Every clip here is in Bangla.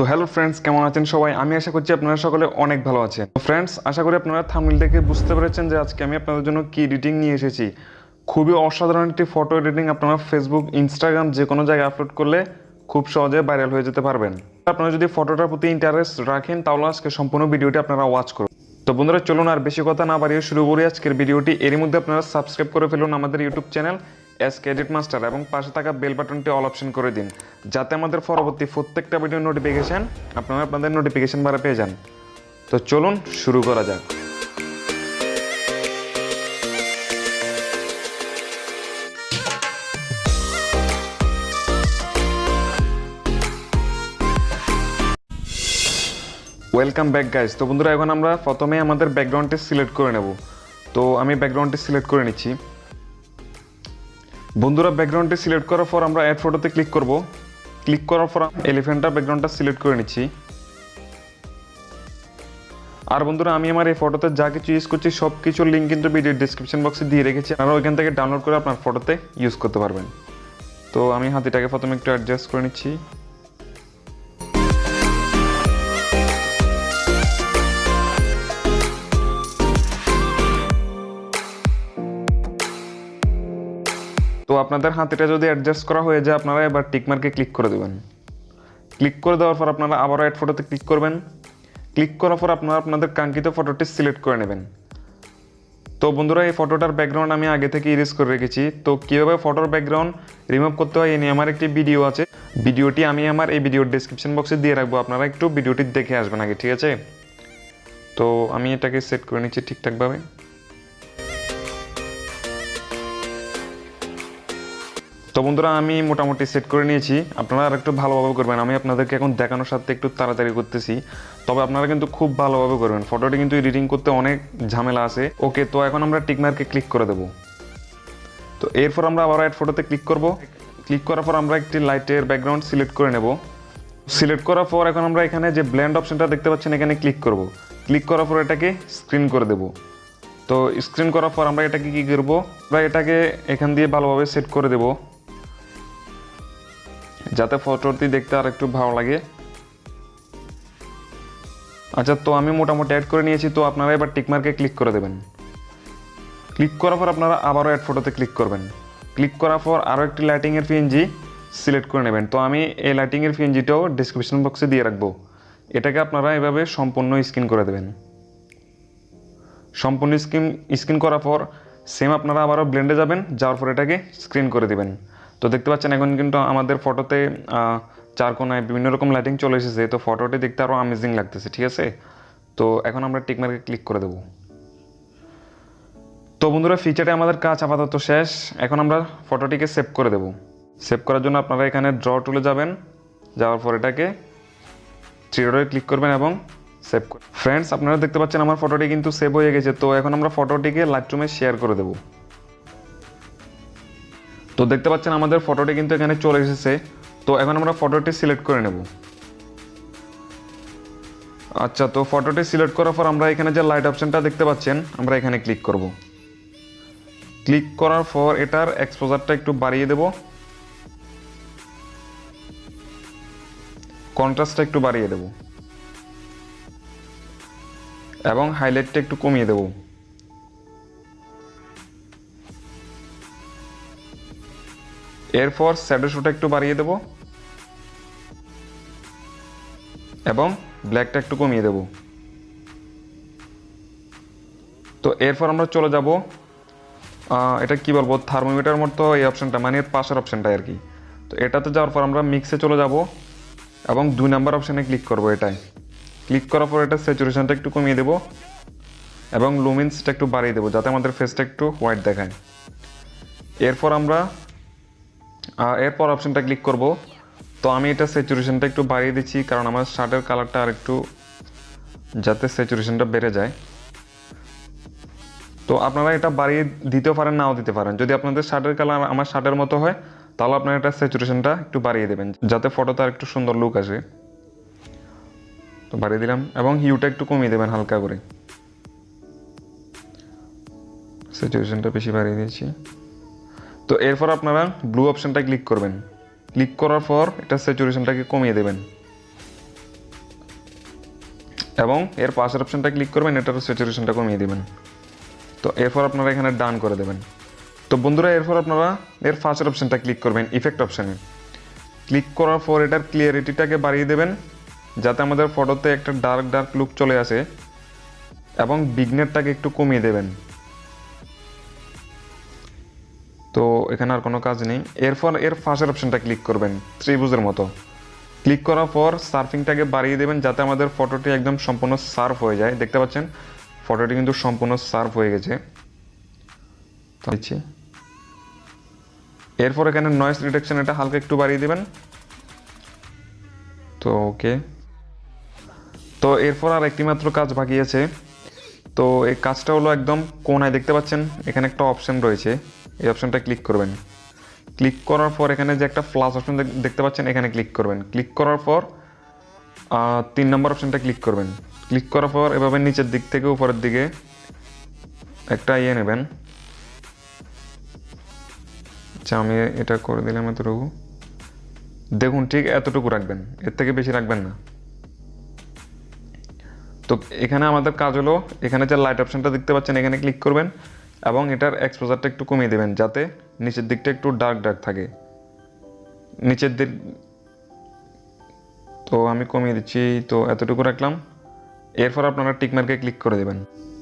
তো হ্যালো ফ্রেন্ডস, কেমন আছেন সবাই? আমি আশা করছি আপনারা সকলে অনেক ভালো আছেন। তো ফ্রেন্ডস, আশা করি আপনারা থাম্বনেল দেখে বুঝতে পেরেছেন যে আজকে আমি আপনাদের জন্য কি এডিটিং নিয়ে এসেছি। খুবই অসাধারণ একটি ফটো এডিটিং, আপনারা ফেসবুক, ইনস্টাগ্রাম যে কোনো জায়গায় আপলোড করলে খুব সহজে ভাইরাল হয়ে যেতে পারবেন। আপনারা যদি ফটোটার প্রতি ইন্টারেস্ট রাখেন তাহলে আজকে সম্পূর্ণ ভিডিওটি আপনারা ওয়াচ করুন। তো বন্ধুরা, চলুন আর বেশি কথা না বাড়িয়ে শুরু করি আজকের ভিডিওটি। এরই মধ্যে আপনারা সাবস্ক্রাইব করে ফেলুন আমাদের YouTube channel SK edit master এবং পাশে থাকা বেল বাটনটি অল অপশন করে দিন, যাতে আমাদের পরবর্তী প্রত্যেকটা ভিডিও নোটিফিকেশন আপনারা আপনাদের নোটিফিকেশন বারে পেয়ে যান। তো চলুন শুরু করা যাক। Welcome back guys. তো বন্ধুরা, এখন আমরা প্রথমে আমাদের ব্যাকগ্রাউন্ডটি সিলেক্ট করে নেব। তো আমি ব্যাকগ্রাউন্ডটি সিলেক্ট করে নিচ্ছি। বন্ধুরা, ব্যাকগ্রাউন্ডটি সিলেক্ট করার পর আমরা অ্যাড ফটোতে ক্লিক করব। ক্লিক করার পর এলিফ্যান্টটা ব্যাকগ্রাউন্ডটা সিলেক্ট করে নিচ্ছি। আর বন্ধুরা, আমি আমার এই ফটোতে যা কিছু ইউজ করছি সব কিছুর লিঙ্ক কিন্তু ভিডিওর ডিসক্রিপশন বক্সে দিয়ে রেখেছি, আপনারা ওইখান থেকে ডাউনলোড করে আপনার ফটোতে ইউজ করতে পারবেন। তো আমি হাতিটাকে প্রথমে একটু অ্যাডজাস্ট করে নিচ্ছি। তো আপনাদের হাতিটা যদি অ্যাডজাস্ট করা হয়ে যায়, আপনারা এবার টিকমার্কে ক্লিক করে দেবেন। ক্লিক করে দেওয়ার পর আপনারা আবারও অ্যাড ফটোতে ক্লিক করবেন। ক্লিক করার পর আপনারা আপনাদের কাঙ্ক্ষিত ফটোটি সিলেক্ট করে নেবেন। তো বন্ধুরা, এই ফটোটার ব্যাকগ্রাউন্ড আমি আগে থেকে ইরেজ করে রেখেছি। তো কীভাবে ফটোর ব্যাকগ্রাউন্ড রিমুভ করতে হয় এ নিয়ে আমার একটি ভিডিও আছে। ভিডিওটি আমি আমার এই ভিডিওর ডেসক্রিপশন বক্সে দিয়ে রাখবো, আপনারা একটু ভিডিওটি দেখে আসবেন আগে, ঠিক আছে? তো আমি এটাকে সেট করে নিচ্ছি ঠিকঠাকভাবে। তো বন্ধুরা, আমি মোটামুটি সেট করে নিয়েছি, আপনারা আর একটু ভালোভাবে করবেন। আমি আপনাদেরকে এখন দেখানোর সাথে একটু তাড়াতাড়ি করতেছি, তবে আপনারা কিন্তু খুব ভালোভাবে করবেন। ফটোটি কিন্তু এডিটিং করতে অনেক ঝামেলা আছে। ওকে, তো এখন আমরা টিকমার্কে ক্লিক করে দেবো। তো এরপর আমরা আবার অ্যাড ফটোতে ক্লিক করব। ক্লিক করার পর আমরা একটি লাইটের ব্যাকগ্রাউন্ড সিলেক্ট করে নেব। সিলেক্ট করার পর এখন আমরা এখানে যে ব্লেন্ড অপশনটা দেখতে পাচ্ছেন এখানে ক্লিক করব। ক্লিক করার পর এটাকে স্ক্রিন করে দেব। তো স্ক্রিন করার পর আমরা এটাকে কী করবো, আমরা এটাকে এখান দিয়ে ভালোভাবে সেট করে দেবো, যাতে ফটোটি দেখতে আর একটু ভালো লাগে। আচ্ছা, তো আমি মোটামুটি অ্যাড করে নিয়েছি। তো আপনারা এবার টিকমার্কে ক্লিক করে দেবেন। ক্লিক করার পর আপনারা আবারও অ্যাড ফটোতে ক্লিক করবেন। ক্লিক করার পর আরও একটি লাইটিংয়ের পিএনজি সিলেক্ট করে নেবেন। তো আমি এই লাইটিংয়ের পিএনজিটাও ডিসক্রিপশন বক্সে দিয়ে রাখবো। এটাকে আপনারা এভাবে সম্পূর্ণ স্ক্রিন করে দেবেন। সম্পূর্ণ স্ক্রিন করার পর সেম আপনারা আবারও ব্লেন্ডে যাবেন, যাওয়ার পর এটাকে স্ক্রিন করে দেবেন। তো দেখতে পাচ্ছেন এখন কিন্তু আমাদের ফটোতে চার কোনায় বিভিন্ন রকম লাইটিং চলে এসেছে। তো ফটোটি দেখতে আরও অ্যামেজিং লাগতেছে, ঠিক আছে? তো এখন আমরা টিকমার্কে ক্লিক করে দেবো। তো বন্ধুরা, ফিচারে আমাদের কাজ আপাতত শেষ। এখন আমরা ফটোটিকে সেভ করে দেব। সেভ করার জন্য আপনারা এখানে ড্র টুলে যাবেন, যাওয়ার পর এটাকে থ্রি ডটে ক্লিক করবেন এবং সেভ করবেন। ফ্রেন্ডস, আপনারা দেখতে পাচ্ছেন আমার ফটোটি কিন্তু সেভ হয়ে গেছে। তো এখন আমরা ফটোটিকে লাইটরুমে শেয়ার করে দেবো। তো দেখতে পাচ্ছেন আমাদের ফটোটি কিন্তু এখানে চলে এসেছে। তো এখন আমরা ফটোটি সিলেক্ট করে নেব। আচ্ছা, তো ফটোটি সিলেক্ট করার পর আমরা এখানে যে লাইট অপশনটা দেখতে পাচ্ছেন আমরা এখানে ক্লিক করব। ক্লিক করার পর এটার এক্সপোজারটা একটু বাড়িয়ে দেব, কন্ট্রাস্টটা একটু বাড়িয়ে দেব এবং হাইলাইটটা একটু কমিয়ে দেব। এরপর শ্যাডো শোটা একটু বাড়িয়ে দেব এবং ব্ল্যাকটা একটু কমিয়ে দেব। তো এরপর আমরা চলে যাব, এটা কি বলবো, থার্মোমিটার মতো এই অপশনটা, মানে পাশের অপশনটা আর কি। তো এটাতে যাওয়ার পর আমরা মিক্সে চলে যাব এবং 2 নাম্বার অপশানে ক্লিক করব। এটাই ক্লিক করার পর এটা স্যাচুরেশনটা একটু কমিয়ে দেব এবং লুমিন্সটা একটু বাড়িয়ে দেবো, যাতে আমাদের ফেসটা একটু হোয়াইট দেখায়। এরপর আমরা এরপর অপশনটা ক্লিক করব। তো আমি এটা স্যাচুরেশনটা একটু বাড়িয়ে দিচ্ছি, কারণ আমার শার্টের কালারটা আর একটু যাতে স্যাচুরেশনটা বেড়ে যায়। তো আপনারা এটা বাড়িয়ে দিতেও পারেন, নাও দিতে পারেন। যদি আপনাদের শার্টের কালার আমার শার্টের মতো হয় তাহলে আপনারা এটা স্যাচুরেশনটা একটু বাড়িয়ে দেবেন, যাতে ফটোতে আর একটু সুন্দর লুক আসে। তো বাড়িয়ে দিলাম এবং হিউটা একটু কমিয়ে দেবেন হালকা করে। স্যাচুরেশনটা বেশি বাড়িয়ে দিয়েছি। তো এরপর আপনারা ব্লু অপশনটা ক্লিক করবেন। ক্লিক করার পর এটা স্যাচুরেশনটাকে কমিয়ে দেবেন। এবং এর পাশের অপশনটা ক্লিক করবেন, এটার স্যাচুরেশনটা কমিয়ে দেবেন। তো এরপর আপনারা এখানে ডান করে দেবেন। তো বন্ধুরা এরপর আপনারা এর ফার্স্ট অপশনটা ক্লিক করবেন, ইফেক্ট অপশানে ক্লিক করার পর এটার ক্লিয়ারিটিটাকে বাড়িয়ে দেবেন যাতে আমাদের ফটোতে একটা ডার্ক লুক চলে আসে, এবং বিগনেরটাকে একটু কমিয়ে দেবেন। তো এখানে আর কোনো কাজ নেই। এরপর এর ফার্স্ট অপশনটা ক্লিক করবেন ত্রিভুজের মতো, ক্লিক করার পর সার্ফিংটাকে বাড়িয়ে দেবেন যাতে আমাদের ফটোটি একদম সম্পূর্ণ সার্ফ হয়ে যায়। দেখতে পাচ্ছেন ফটোটি কিন্তু সম্পূর্ণ সার্ফ হয়ে গেছে। এরপর এখানে নয়েজ রিডাকশন এটা হালকা একটু বাড়িয়ে দেবেন। তো ওকে, তো এরপর আর একটি মাত্র কাজ বাকি আছে। তো এই কাজটা হলো একদম কোণায় দেখতে পাচ্ছেন এখানে একটা অপশন রয়েছে, এই অপশনটা ক্লিক করবেন। ক্লিক করার পর এখানে যে একটা প্লাস অপশন দেখতে পাচ্ছেন এখানে ক্লিক করবেন। ক্লিক করার পর 3 নম্বর অপশনটা ক্লিক করবেন। ক্লিক করার পর এভাবে নিচের দিক থেকে উপরের দিকে একটা নেবেন। আচ্ছা আমি এটা করে দিলাম এতটুকু, দেখুন ঠিক এতটুকু রাখবেন, এর থেকে বেশি রাখবেন না। তো এখানে আমাদের কাজ হলো এখানে যে লাইট অপশনটা দেখতে পাচ্ছেন এখানে ক্লিক করবেন এবং এটার এক্সপোজারটা একটু কমিয়ে দেবেন যাতে নিচের দিকটা একটু ডার্ক থাকে নিচের দিক। তো আমি কমিয়ে দিচ্ছি, তো এতটুকু রাখলাম। এরপর আপনারা টিকমার্কে ক্লিক করে দেবেন।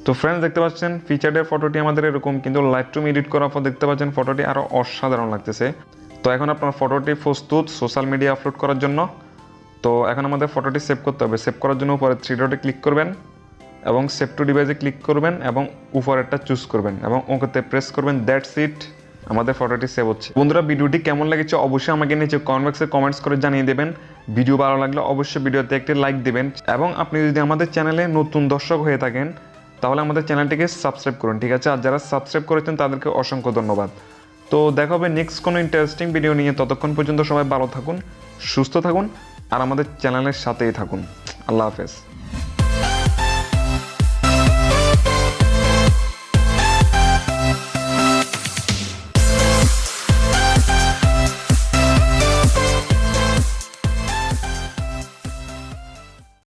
তো ফ্রেন্ডস দেখতে পাচ্ছেন ফিচার্ডের ফটোটি আমাদের এরকম, কিন্তু লাইটরুম এডিট করার পর দেখতে পাচ্ছেন ফটোটি আরও অসাধারণ লাগতেছে। তো এখন আপনার ফটোটি প্রস্তুত সোশ্যাল মিডিয়া আপলোড করার জন্য। তো এখন আমাদের ফটোটি সেভ করতে হবে। সেভ করার জন্য উপরে 3 ডটে ক্লিক করবেন এবং সেভ টু ডিভাইসে ক্লিক করবেন এবং উপরেরটা চুজ করবেন এবং ওকেতে প্রেস করবেন। দ্যাটস ইট, আমাদের ফটোটি সেভ হচ্ছে। বন্ধুরা ভিডিওটি কেমন লেগেছে অবশ্যই আমাকে নিচে কমেন্ট বক্সে কমেন্টস করে জানিয়ে দেবেন। ভিডিও ভালো লাগলে অবশ্যই ভিডিওতে একটি লাইক দেবেন এবং আপনি যদি আমাদের চ্যানেলে নতুন দর্শক হয়ে থাকেন তাহলে আমাদের চ্যানেলটিকে সাবস্ক্রাইব করুন, ঠিক আছে? আর যারা সাবস্ক্রাইব করেছেন তাদেরকে অসংখ্য ধন্যবাদ। তো দেখা হবে নেক্সট কোনো ইন্টারেস্টিং ভিডিও নিয়ে। ততক্ষণ পর্যন্ত সবাই ভালো থাকুন, সুস্থ থাকুন আর আমাদের চ্যানেলের সাথেই থাকুন। আল্লাহ হাফেজ।